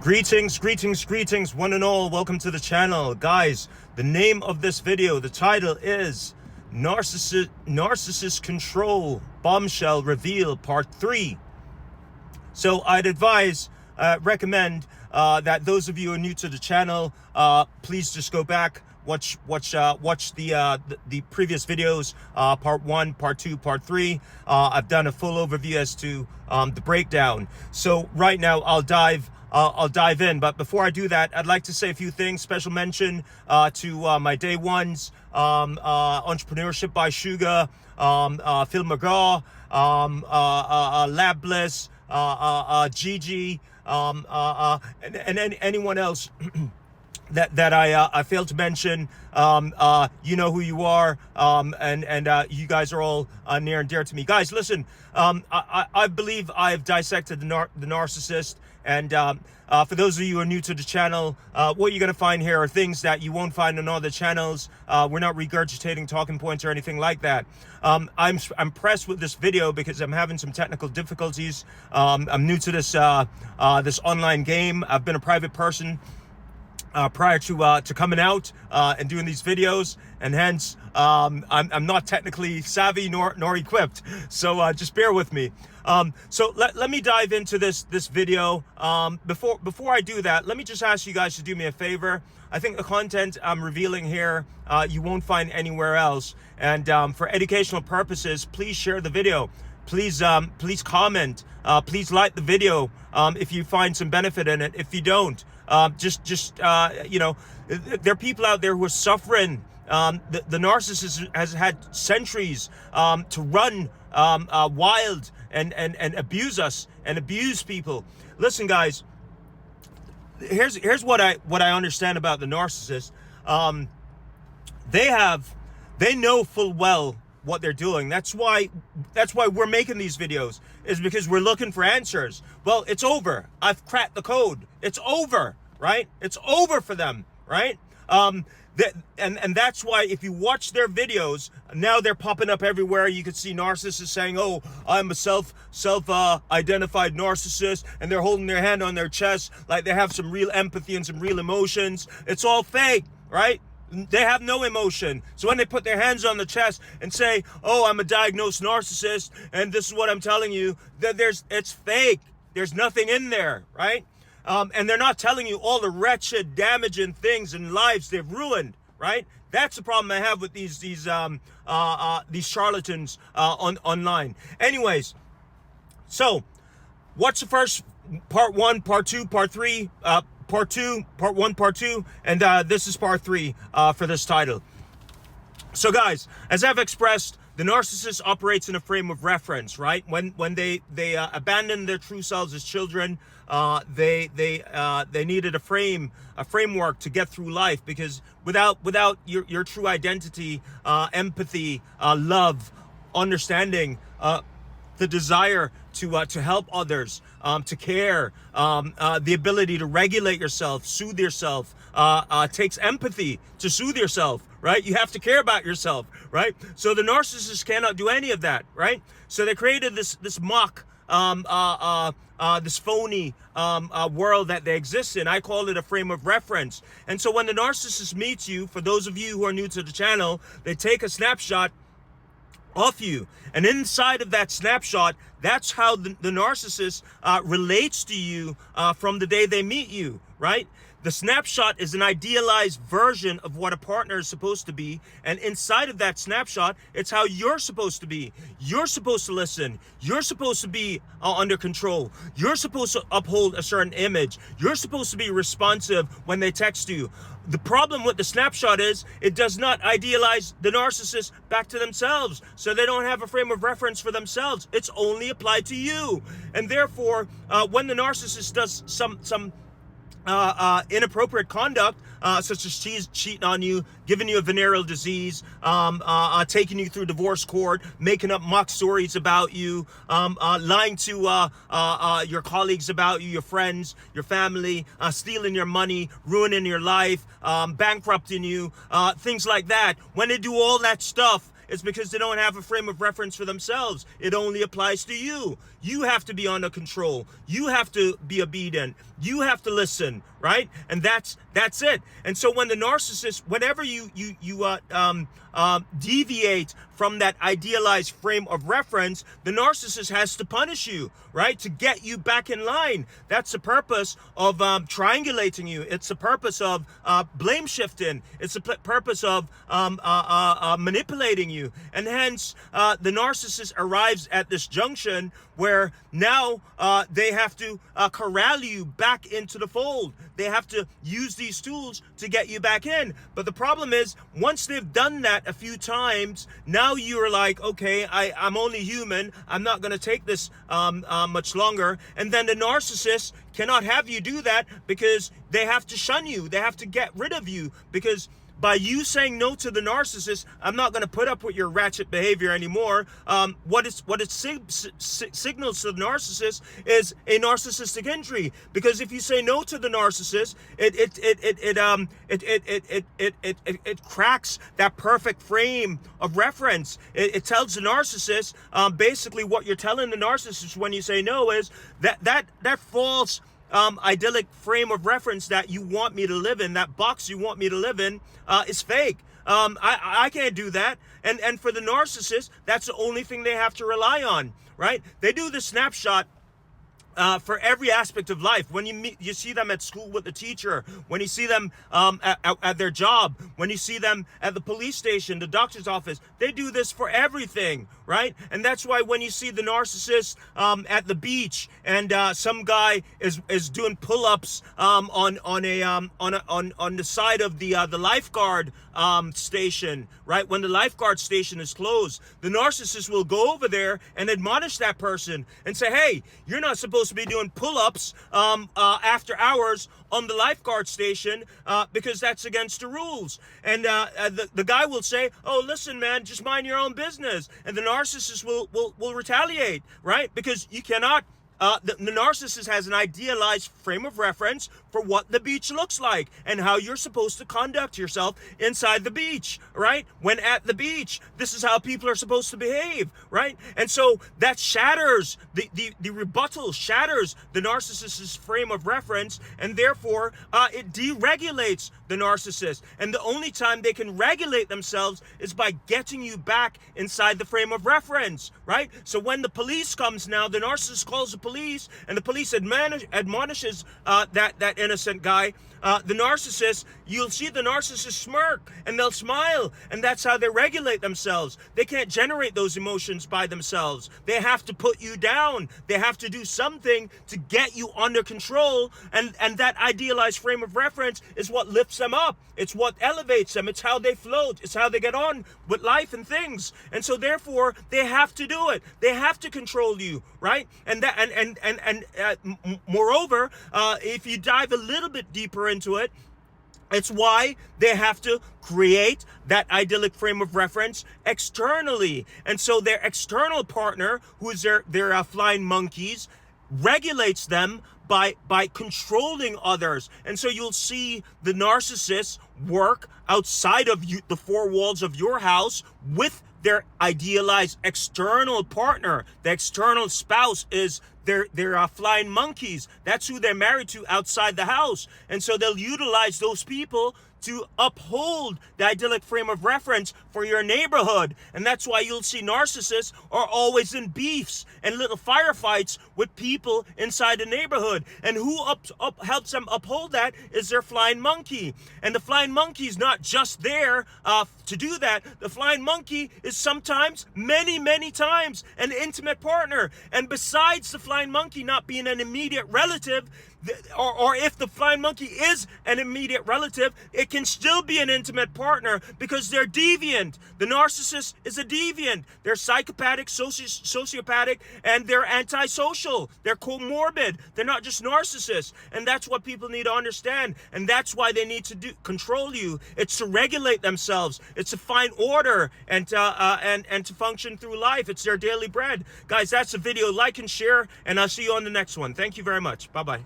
Greetings, one and all. Welcome to the channel. Guys, the name of this video, the title is Narcissist Control Bombshell Reveal Part 3. So I'd recommend that those of you who are new to the channel, please just go back, watch the previous videos, part 1, part 2, part 3. I've done a full overview as to the breakdown. So right now I'll dive in, but before I do that, I'd like to say a few things. Special mention to my day ones, Entrepreneurship by Sugar, Phil McGraw, Lab Bliss, Gigi, and anyone else that I failed to mention. You know who you are, and you guys are all near and dear to me. Guys, listen, I believe I've dissected the narcissist, and for those of you who are new to the channel, what you're going to find here are things that you won't find on other channels. We're not regurgitating talking points or anything like that. I'm impressed with this video because I'm having some technical difficulties. I'm new to this this online game. I've been a private person prior to coming out and doing these videos, and hence I'm not technically savvy nor equipped, so just bear with me. So let me dive into this video. Before I do that, let me just ask you guys to do me a favor. I think the content I'm revealing here you won't find anywhere else, and for educational purposes, please share the video. Please comment, please like the video if you find some benefit in it. If you don't, you know, there are people out there who are suffering. The narcissist has had centuries to run wild and abuse us and abuse people. Listen, guys, here's what I understand about the narcissist. They know full well what they're doing. That's why we're making these videos, is because we're looking for answers. Well, it's over. I've cracked the code. It's over, right? It's over for them, right? And that's why if you watch their videos, now they're popping up everywhere. You can see narcissists saying, "Oh, I'm a self-identified narcissist," and they're holding their hand on their chest like they have some real empathy and some real emotions. It's all fake, right? They have no emotion. So when they put their hands on the chest and say, "Oh, I'm a diagnosed narcissist, and this is what I'm telling you," that it's fake. There's nothing in there, right? And they're not telling you all the wretched, damaging things and lives they've ruined, right? That's the problem I have with these charlatans online. Anyways, so what's the first part 1, part 2, part 3? Part 1, part 2, and this is part 3 for this title. So guys, as I've expressed, the narcissist operates in a frame of reference, right? When they abandoned their true selves as children, they needed a framework to get through life, because without your true identity, empathy, love, understanding, the desire to help others, to care, the ability to regulate yourself, soothe yourself, takes empathy to soothe yourself, right? You have to care about yourself, right? So the narcissist cannot do any of that, right? So they created this mock, this phony world that they exist in. I call it a frame of reference. And so when the narcissist meets you, for those of you who are new to the channel, they take a snapshot of you, and inside of that snapshot, that's how the narcissist relates to you from the day they meet you, right? The snapshot is an idealized version of what a partner is supposed to be, and inside of that snapshot, it's how you're supposed to be. You're supposed to listen. You're supposed to be under control. You're supposed to uphold a certain image. You're supposed to be responsive when they text you. The problem with the snapshot is it does not idealize the narcissist back to themselves, so they don't have a frame of reference for themselves. It's only applied to you, and therefore, when the narcissist does some inappropriate conduct, such as cheating on you, giving you a venereal disease, taking you through divorce court, making up mock stories about you, lying to your colleagues about you, your friends, your family, stealing your money, ruining your life, bankrupting you, things like that. When they do all that stuff It's because they don't have a frame of reference for themselves. It only applies to you. You have to be under control. You have to be obedient. You have to listen, right? And that's it. And so when the narcissist, whenever you deviate from that idealized frame of reference, the narcissist has to punish you, right? To get you back in line. That's the purpose of triangulating you. It's the purpose of blame shifting. It's the purpose of manipulating you. And hence, the narcissist arrives at this junction where now they have to corral you back into the fold. They have to use these tools to get you back in. But the problem is, once they've done that a few times, now you're like, okay, I'm only human. I'm not going to take this much longer. And then the narcissist cannot have you do that because they have to shun you. They have to get rid of you because by you saying no to the narcissist, I'm not going to put up with your ratchet behavior anymore. What it signals to the narcissist is a narcissistic injury. Because if you say no to the narcissist, it cracks that perfect frame of reference. It tells the narcissist basically what you're telling the narcissist when you say no is that false idyllic frame of reference that you want me to live in, that box you want me to live in, is fake. I can't do that. And for the narcissist, that's the only thing they have to rely on, right? They do the snapshot for every aspect of life. When you see them at school with the teacher, when you see them at their job, when you see them at the police station, the doctor's office, they do this for everything, right? And that's why when you see the narcissist at the beach and some guy is doing pull-ups on the side of the lifeguard station, right? When the lifeguard station is closed, the narcissist will go over there and admonish that person and say, hey, you're not supposed to be doing pull-ups after hours on the lifeguard station because that's against the rules. And the guy will say, oh, listen, man, just mind your own business. And the narcissist will retaliate, right? Because you cannot. The narcissist has an idealized frame of reference for what the beach looks like and how you're supposed to conduct yourself inside the beach, right? When at the beach, this is how people are supposed to behave, right? And so that shatters, the rebuttal shatters the narcissist's frame of reference, and therefore it deregulates the narcissist. And the only time they can regulate themselves is by getting you back inside the frame of reference, right? So when the police comes now, the narcissist calls the police, and the police admonishes that innocent guy. The narcissist, you'll see the narcissist smirk and they'll smile, and that's how they regulate themselves. They can't generate those emotions by themselves. They have to put you down. They have to do something to get you under control, and that idealized frame of reference is what lifts them up. It's what elevates them. It's how they float. It's how they get on with life and things. And so therefore they have to do it. They have to control you, right? And moreover, if you dive a little bit deeper into it, it's why they have to create that idyllic frame of reference externally. And so their external partner, who is their flying monkeys, regulates them by controlling others. And so you'll see the narcissists work outside of the four walls of your house with their idealized external partner. The external spouse is their flying monkeys. That's who they're married to outside the house. And so they'll utilize those people to uphold the idyllic frame of reference for your neighborhood. And that's why you'll see narcissists are always in beefs and little firefights with people inside the neighborhood. And who helps them uphold that is their flying monkey. And the flying monkey is not just there to do that. The flying monkey is sometimes, many times, an intimate partner. And besides the flying monkey not being an immediate relative, or if the flying monkey is an immediate relative, it can still be an intimate partner because they're deviant. The narcissist is a deviant. They're psychopathic, sociopathic, and they're antisocial. They're comorbid. They're not just narcissists. And that's what people need to understand. And that's why they need to control you. It's to regulate themselves. It's to find order and to function through life. It's their daily bread. Guys, that's the video. Like and share, and I'll see you on the next one. Thank you very much. Bye-bye.